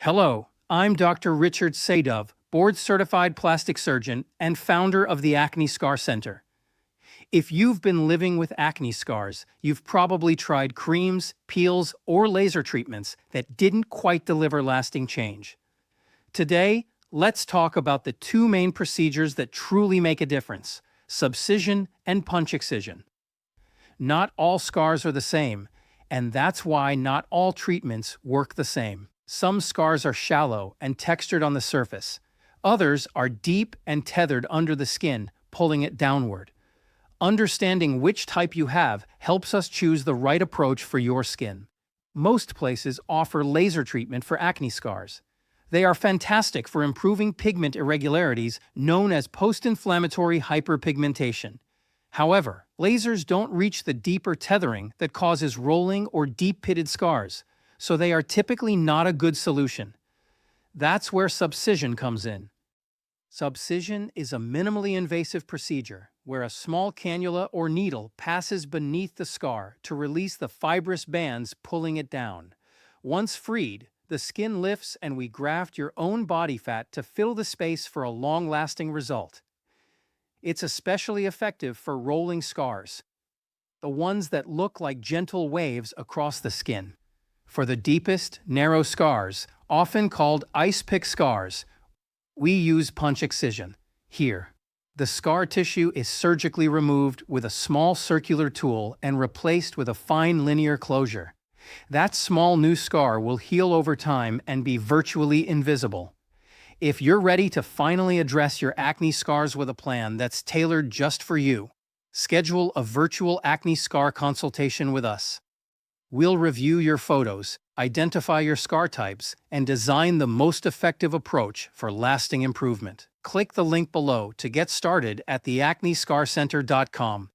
Hello, I'm Dr. Richard Sadove, board-certified plastic surgeon and founder of the Acne Scar Center. If you've been living with acne scars, you've probably tried creams, peels, or laser treatments that didn't quite deliver lasting change. Today, let's talk about the two main procedures that truly make a difference: subcision and punch excision. Not all scars are the same, and that's why not all treatments work the same. Some scars are shallow and textured on the surface. Others are deep and tethered under the skin, pulling it downward. Understanding which type you have helps us choose the right approach for your skin. Most places offer laser treatment for acne scars. They are fantastic for improving pigment irregularities known as post-inflammatory hyperpigmentation. However, lasers don't reach the deeper tethering that causes rolling or deep-pitted scars, so they are typically not a good solution. That's where subcision comes in. Subcision is a minimally invasive procedure where a small cannula or needle passes beneath the scar to release the fibrous bands pulling it down. Once freed, the skin lifts and we graft your own body fat to fill the space for a long-lasting result. It's especially effective for rolling scars, the ones that look like gentle waves across the skin. For the deepest, narrow scars, often called ice pick scars, we use punch excision. Here, the scar tissue is surgically removed with a small circular tool and replaced with a fine linear closure. That small new scar will heal over time and be virtually invisible. If you're ready to finally address your acne scars with a plan that's tailored just for you, schedule a virtual acne scar consultation with us. We'll review your photos, identify your scar types, and design the most effective approach for lasting improvement. Click the link below to get started at theacnescarcenter.com.